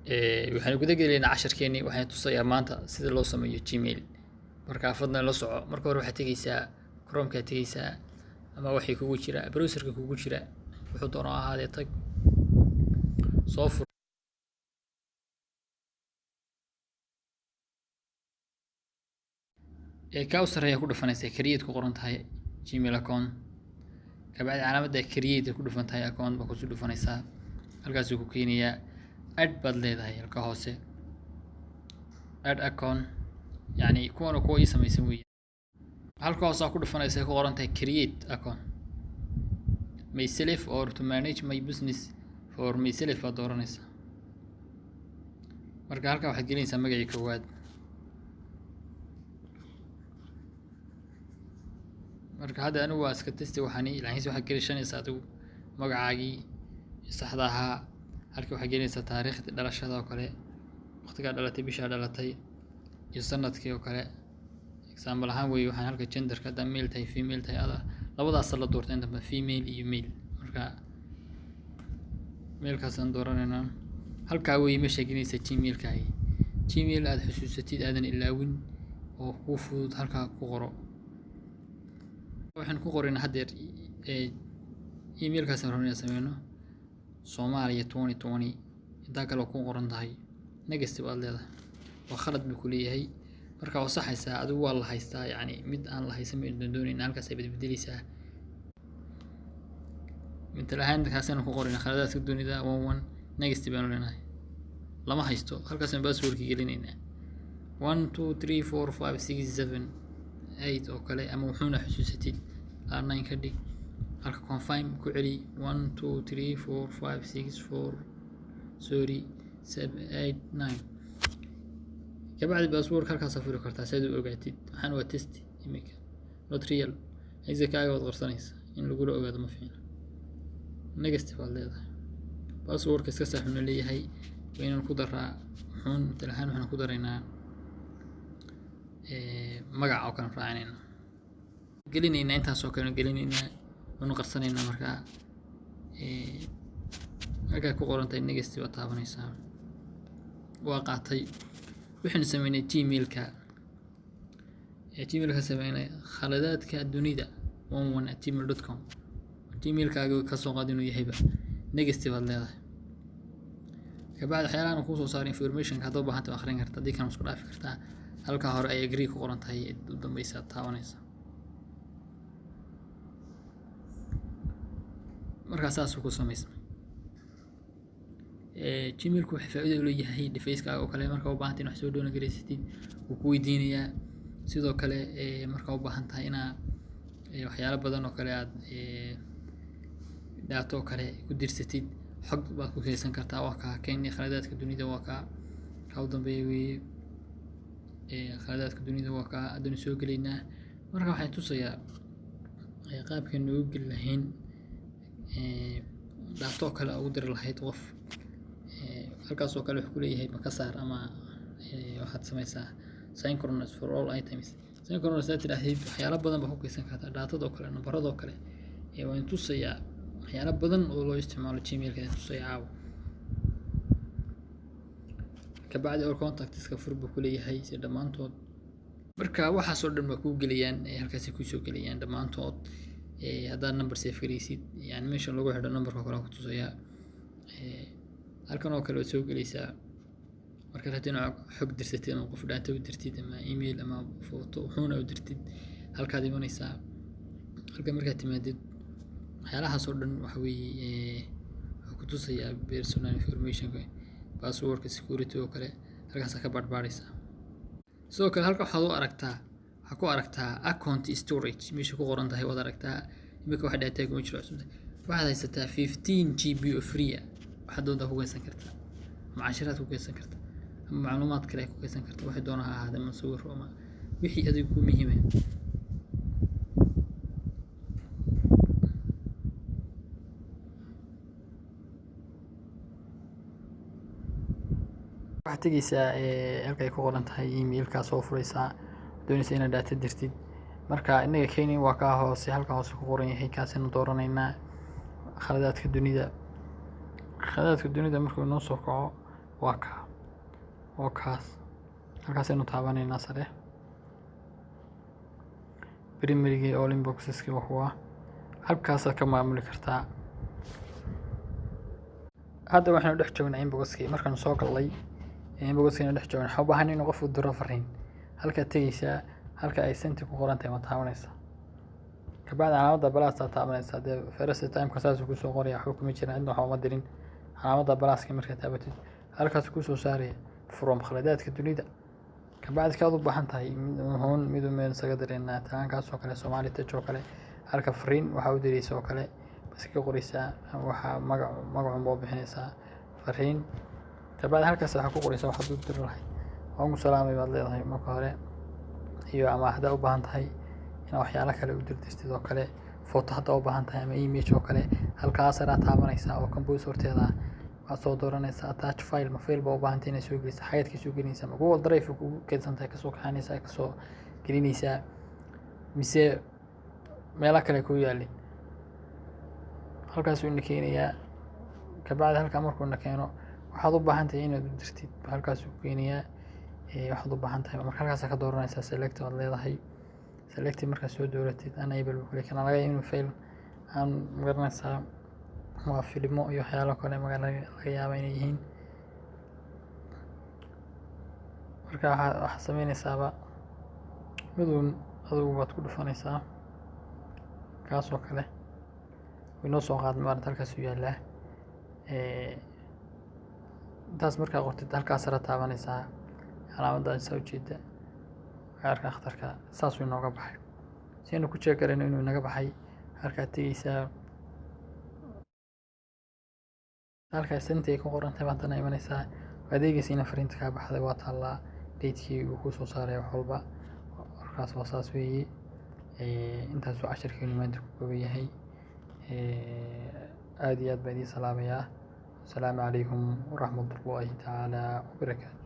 waxaan guda gelaynaa casharkeennii waxaan tusayaa maanta sida loo sameeyo Gmail. Marka fadlan la soco. Marka hore waxaad tegaysaa Chrome-ka tegaysaa ama wixii kugu jira browser-ka kugu jira wuxuu doono ahaadee tag soo fur ka usaraya ku dhufanaysaa create ku qoran tahay Gmail account kabacdi calaamadda create ku dhufan tahay account ba ku soo dhufanaysaa halkaas uu ku keenayaa add baad leedahay halka hoose add account yani kuwan oo ii samaysan weeye halka hoose ku dhufanaysaa ku qoran tahay create account myself or to manage my business for myself baad dooranaysaa marka halka waxaad gelinaysaa magacii koowaad marka hadda anigu waa iska testi waxaan ilaahiis waxa gelinaysaa adigu magacaagii saxda ahaa halka waxa gelinaysaa taariikhda dhalashada oo kale waqtiga dhalatay bisha dhalatay iyo sanadkii oo kale example ahaan way waxaan halka genderka hadda male tahay female tahay labadaas la doortay inta female iyo male marka male kaas aan dooranayna halka way meesha gelinaysaa Gmail-kaaga Gmail aad xusuusatid aadan ilaawin oo ku fudud halka ku qoro waxaan ku qorin hadeer email-kaas aan sameeyno Soomaaliya 2020 inta kale ku qoran tahay next baad leedahay waa khalad buu ku leeyahay marka waa saxaysaa adigu waa la haystaa yani mid aan la haysan mid doonin halkaas ay beddelaysaa inta la hayn kaasana ku qorin khaladaadka dunida 11 next baan leenahay lama haysto halkaas aan password-ka gelinaynaa 1 2 3 4 5 6 7 8 oo kale ama wuxuuna xusuusatid R9 ka dhig halka confirm ku celi 1 2 3 4 5 6 4 sorry 7 8 9 kabacdi password halkaas furi kartaa si aad u ogaatid waxaan waa test imika not real isakaaga wad qarsanaysa in lagu ogaado ma fiicna next baad leedahay password iska saxuna leeyahay inaan ku daraa wuxuun talahaan waxaan ku daraynaa magaca oo kale raacinayna gelinayna intaas oo kale gelinayna unu qarsanayna marka halka ku qoran tahay next baad taabanaysaa waa qaatay waxaan sameynay Gmail-ka sameynay khaladaadka dunida 11@gmail.com Gmail-kaaga ka soo qaad inuu yahay next baad leedahay kabacdi waxyaalahan ku soo saar information ka hadoo baahan tahay akhrin kartaa hadii kan isku dhaafi kartaa halka hore ay agree ku qoran tahay u dambaysa taabanaysa markaas aad ku sameeyso Gmail-ku waxa faa'iido u leeyahay device-kaaga oo kale marka u baahan tahay wax soo doona gareysatid uu ku weydiinayaa sidoo kale marka u baahan tahay ina waxyaalo badan oo kale aad data oo kale ku dirsatid xog baad ku keysan kartaa waa ka keenay khaladaadka dunida waa ka u dambeeyay khaladaadka dunida waa ka adan soo galeynaa marka waxay tusayaa qaabka noogu gal lahayn data kale ugu dir lahayd qof halkaas oo kale wax ku leeyahay ma ka saar ama waxaad samaysaa synchronous for all items synchronous tiraahid waxyaalo badan ba ku keysan kartaa data kale nambarada kale waa in tusayaa waxyaalo badan oo loo isticmaalo Gmail-ka tusayaa kabacdi oo contacts-ka furbu ku leeyahay si dhamaantood marka waxa soo dhan ma ku galiyaan halkaas ku soo galiyaan dhamaantood hadaa number save gareysid yani meesha lagu xidho numberka kale ku tusaya halkan oo kale soo galaysaa marka hadii xog dirsatid ama qof data u dirtid ama email ama photo wuxuuna u dirtid halkaad imanaysaa halka markaad timaadid waxyaalaha soo dhan waxa weeye ku tusaya personal information password security oo kale halkaas ka badbaadaysa sidoo kale halka waxaad ku aragtaa account storage meesha ku qoran tahay wad aragtaa imika waxa data ku jira cusub waxaad haysataa 15 GB oo free waxaad doontaa ku geysan kartaa macasharaad ku geysan kartaa ama macluumaad kale ku geysan kartaa waxa doonaa ahaada ma sawir ama wixii adigu ku muhiim ah waxaad tegaysaa halka ay ku qoran tahay email-ka soo furaysaa doonaysa inaad data dirtid marka inaga keenin waa ka hoose halka hoose ku qoran yahay kaasina dooranayna khaladaadka dunida markuu noo soo kaco waa kaa oo kaas halkaasaynu taabanaynaa sare primarygii all inboxeskii waa kuwa halkaasaad ka maamuli kartaa. hadda waxaynu dhex joognaa inboxkii markaanu soo galnay inboxkaynu dhex joogna waxaa u baahan inuu qof u diro fariin halkaad tegeysaa halka ay senti ku qoran tahay ma taabanaysaa kabacdi calaamadda balaasaa taabanaysaa dee first timeka saasuu kusoo qoraya waxba kuma jiraan cidna waxba uma dirin calaamadda balaaska markaad taabatid halkaas kusoo saaraya from khaladaadka dunida kabacdi kaad u baahan tahay mid meel isaga direynaa taankaas oo kale Somali Touch oo kale halka fariin waxaa u diraysa oo kale bas ka qoraysaa waxaa magac boo bixinaysaa fariin kabacdi halkaas waxaa ku qoraysaa waxaad u diri lahayd waan salaamay baad leedahay marka hore iyo ama hadda u baahan tahay in waxyaalo kale u dirtid oo kale photo hadda u baahan tahay ama image oo kale halkaas aad taabanaysaa oo compose horteeda waad soo dooranaysaa attach file ma file baa u baahan tahay inaad soo geliso xayaadkii soo gelinaysaa ma Google Drive ku keydsan tahay kasoo kaxaynaysaa kasoo gelinaysaa mise meelo kale ku yaalin halkaas uu keenayaa kabacdi halka markuu keeno waxaad u baahan tahay inaad u dirtid halkaas uu keenayaa waxaad u baahan tahay marka halkaas ka dooranaysaa select waad leedahay select marka soo dooratid enable buu kale kana laga inuu file aan magaranaysaa waa filmo iyo waxyaalo kale laga yaabo inay yihiin marka waxaad sameynaysaaba miduun adigu baad ku dhufanaysaa kaas oo kale inoo soo qaad maarta halkaas u yaallaa intaas markaa qortid halkaas aad taabanaysaa calaamadda soo jeeda gaarka akhtarka saas uu inooga baxay si aynu ku check garayno inuu inaga baxay halkaad tegeysaa halkaas intay ku qoran tahay baad imanaysaa adeegaysa in fariinta ka baxday waa taallaa datekii uu ku soo saaray wax walba markaas waa saas weeye intaas uu casharkeenu maanta ku kooban yahay aad iyo aad baan idin salaamayaa. السلام عليكم ورحمة الله تعالى وبركاته.